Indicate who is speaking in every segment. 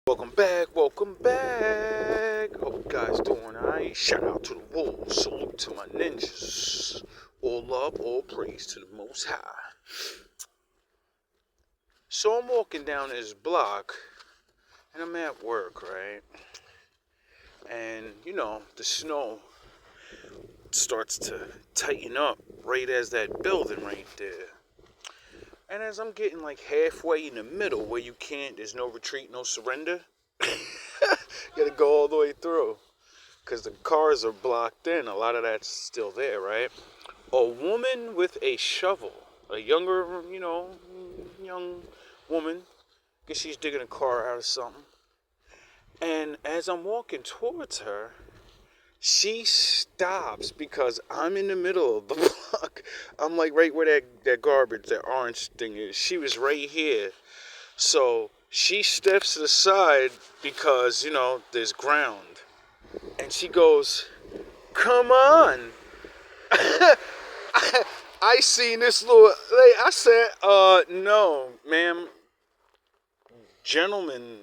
Speaker 1: Welcome back, welcome back. Hope you guys doing alright. Shout out to the wolves, salute to my ninjas. All love, all praise to the Most High. So I'm walking down this block, and I'm at work, right? And, the snow starts to tighten up right as that building right there. And as I'm getting like halfway in the middle where there's no retreat, no surrender, you gotta go all the way through. Because the cars are blocked in, a lot of that's still there, right? A woman with a shovel, a younger, young woman, guess she's digging a car out or something. And as I'm walking towards her, she stops because I'm in the middle of the block. I'm like right where that garbage, that orange thing is. She was right here. So she steps to the side because, there's ground. And she goes, "Come on." I seen this little lady. I said, no, ma'am. Gentlemen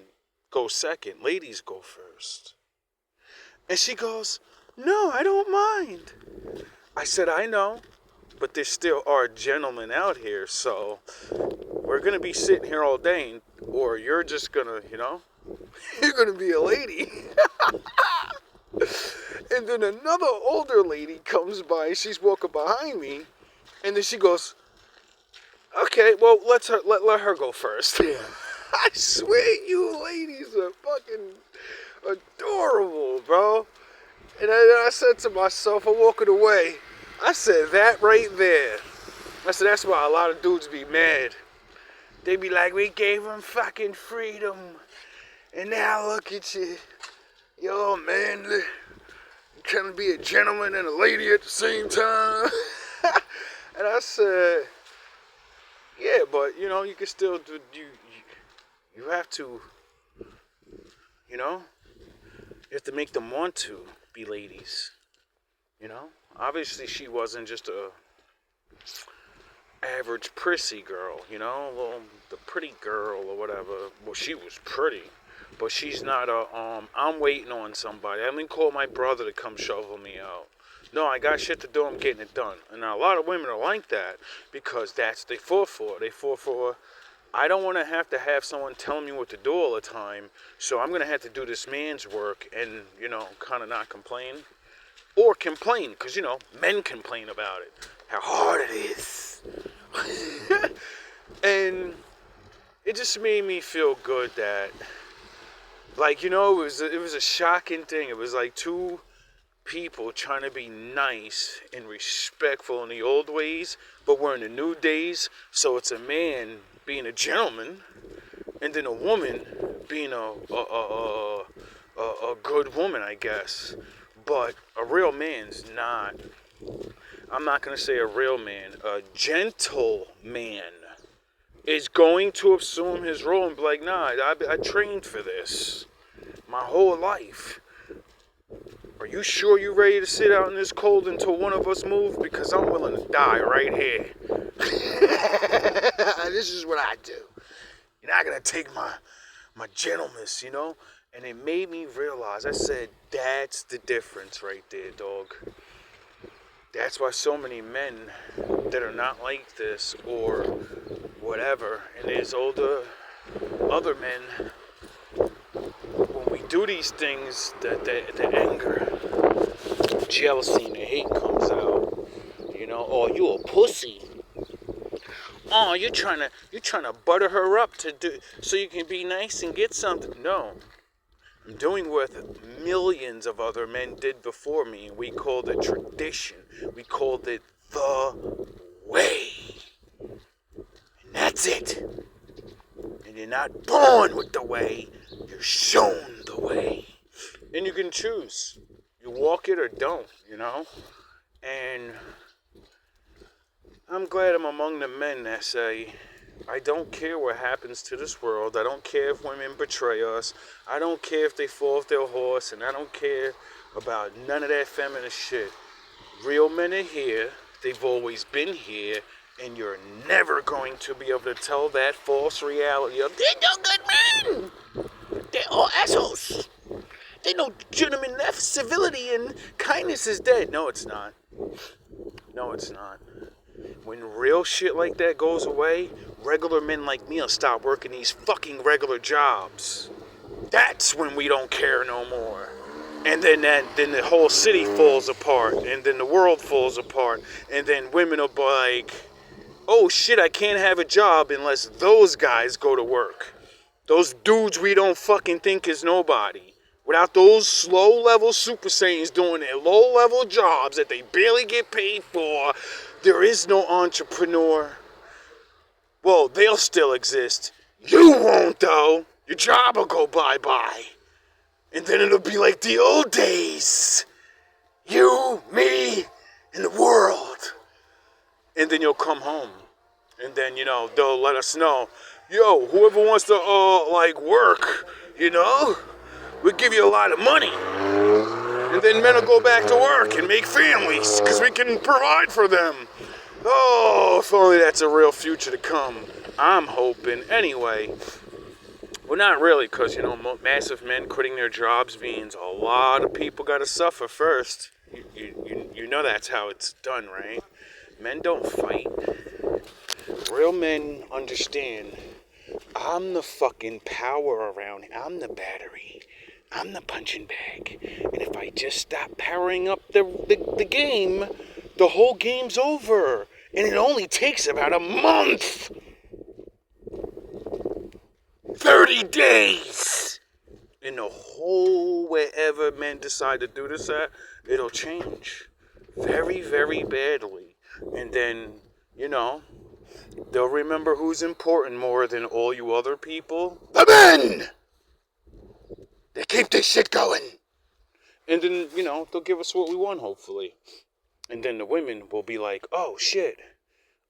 Speaker 1: go second. Ladies go first. And she goes, "No, I don't mind." I said, "I know, but there still are gentlemen out here, so we're going to be sitting here all day, or you're just going to, you're going to be a lady." And then another older lady comes by, she's walking behind me, and then she goes, "Okay, well, let her go first." Yeah. I swear you ladies are fucking adorable, bro. And I said to myself, I'm walking away, I said, that right there. I said, that's why a lot of dudes be mad. They be like, we gave them fucking freedom, and now look at you. Yo, man, trying to be a gentleman and a lady at the same time. And I said, yeah, but, you can still do, you have to, you have to make them want to be ladies, Obviously, she wasn't just a average prissy girl, well, the pretty girl or whatever. Well, she was pretty, but she's not I'm waiting on somebody. I didn't call my brother to come shovel me out. No, I got shit to do, I'm getting it done. And a lot of women are like that because that's they fought for. They fought for, I don't want to have someone telling me what to do all the time, so I'm going to have to do this man's work and, kind of not complain. Or complain, because, men complain about it. How hard it is. And it just made me feel good that, it was a shocking thing. It was like two people trying to be nice and respectful in the old ways, but we're in the new days, so it's a man being a gentleman, and then a woman being a good woman, I guess. But a real man's not. I'm not going to say a real man. A gentleman is going to assume his role and be like, nah, I trained for this my whole life. Are you sure you're ready to sit out in this cold until one of us move? Because I'm willing to die right here. This is what I do. You're not going to take my gentleness, And it made me realize, I said, that's the difference right there, dog. That's why so many men that are not like this or whatever, and there's other men, when we do these things, the anger, jealousy, and the hate comes out. Oh, you a pussy. Oh, you're trying to butter her up so you can be nice and get something. No. I'm doing what millions of other men did before me, and we called it tradition. We called it the way. And that's it. And you're not born with the way, you're shown the way. And you can choose. You walk it or don't, And I'm glad I'm among the men that say, I don't care what happens to this world. I don't care if women betray us. I don't care if they fall off their horse. And I don't care about none of that feminist shit. Real men are here. They've always been here. And you're never going to be able to tell that false reality of, they're no good men. They're assholes. They know gentlemen left, civility and kindness is dead. No, it's not. No, it's not. When real shit like that goes away, regular men like me will stop working these fucking regular jobs. That's when we don't care no more. And then the whole city falls apart, and then the world falls apart, and then women will be like, oh shit, I can't have a job unless those guys go to work. Those dudes we don't fucking think is nobody. Without those low-level Super Saiyans doing their low-level jobs that they barely get paid for, there is no entrepreneur. Well, they'll still exist. You won't, though. Your job will go bye-bye. And then it'll be like the old days. You, me, and the world. And then you'll come home. And then, they'll let us know, yo, whoever wants to, work, we'll give you a lot of money. And then men will go back to work and make families, because we can provide for them. Oh, if only that's a real future to come. I'm hoping. Anyway, well, not really, because, massive men quitting their jobs means a lot of people got to suffer first. You know that's how it's done, right? Men don't fight. Real men understand, I'm the fucking power around. I'm the battery. I'm the punching bag. And if I just stop powering up the game, the whole game's over. And it only takes about a month. 30 days. And the whole, wherever men decide to do this at, it'll change. Very, very badly. And then, they'll remember who's important more than all you other people. The men! They keep this shit going. And then, they'll give us what we want, hopefully. And then the women will be like, oh, shit.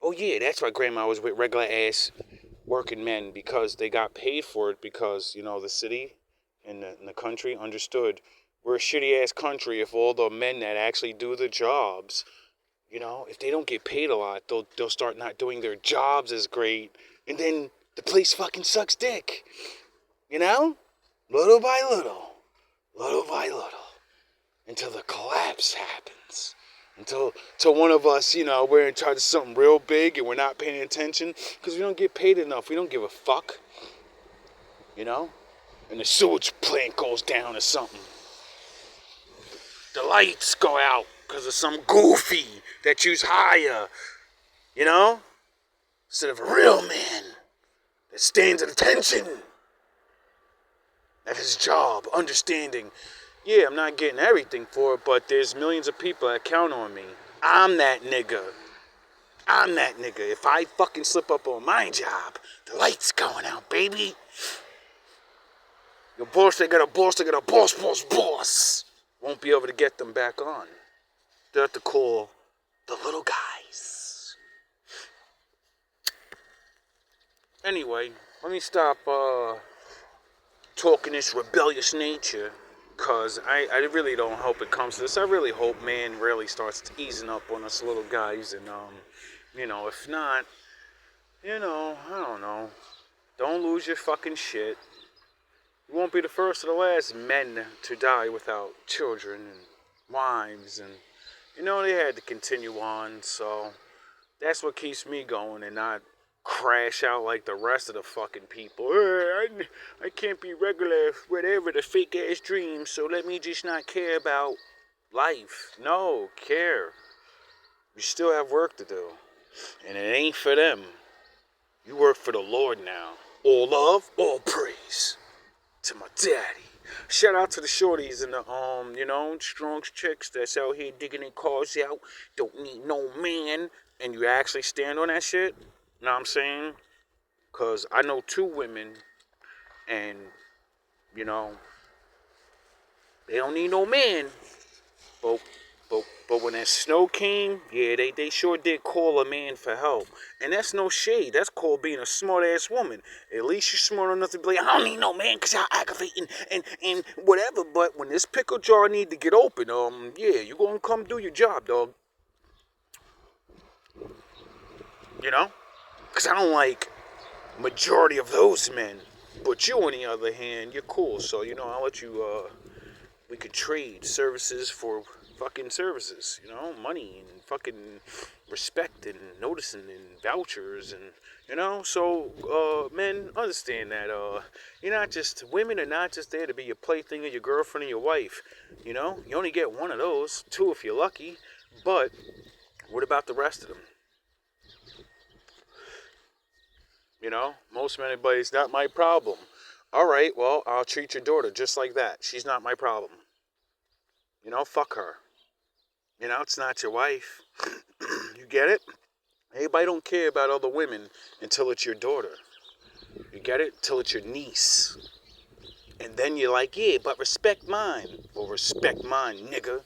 Speaker 1: Oh, yeah, that's why grandma was with regular ass working men, because they got paid for it, because, the city and the country understood we're a shitty ass country if all the men that actually do the jobs, if they don't get paid a lot, they'll start not doing their jobs as great, and then the place fucking sucks dick. Little by little, until the collapse happens. Until one of us, we're in charge of something real big and we're not paying attention because we don't get paid enough. We don't give a fuck. And the sewage plant goes down or something. The lights go out because of some goofy that use higher. Instead of a real man that stands at attention at his job, understanding, yeah, I'm not getting everything for it, but there's millions of people that count on me. I'm that nigga. If I fucking slip up on my job, the light's going out, baby. Your boss, they got a boss. Won't be able to get them back on. They'll have to call the little guys. Anyway, let me stop talking this rebellious nature, because I really don't hope it comes to this. I really hope man really starts easing up on us little guys, and if not, I don't know. Don't lose your fucking shit. You won't be the first or the last men to die without children and wives, and they had to continue on, so that's what keeps me going and not crash out like the rest of the fucking people. I can't be regular, whatever the fake ass dreams, so let me just not care about life. No, care. You still have work to do, and it ain't for them. You work for the Lord now. All love, all praise to my daddy. Shout out to the shorties and the strong chicks that's out here digging their cars out, don't need no man, and you actually stand on that shit. Know what I'm saying? Because I know 2 women, and, they don't need no man. But when that snow came, yeah, they sure did call a man for help. And that's no shade. That's called being a smart-ass woman. At least you're smart enough to be like, I don't need no man because y'all aggravating and whatever. But when this pickle jar need to get open, yeah, you going to come do your job, dog. Because I don't like majority of those men. But you, on the other hand, you're cool. So, I'll let you, we could trade services for fucking services, money and fucking respect and noticing and vouchers and, so, men, understand that, women are not just there to be your plaything or your girlfriend or your wife, you only get one of those, two if you're lucky, but what about the rest of them? Most men, but it's not my problem. All right, well, I'll treat your daughter just like that. She's not my problem. Fuck her. It's not your wife. You get it? Everybody don't care about other women until it's your daughter. You get it? Till it's your niece. And then you're like, yeah, but respect mine. Well, respect mine, nigga.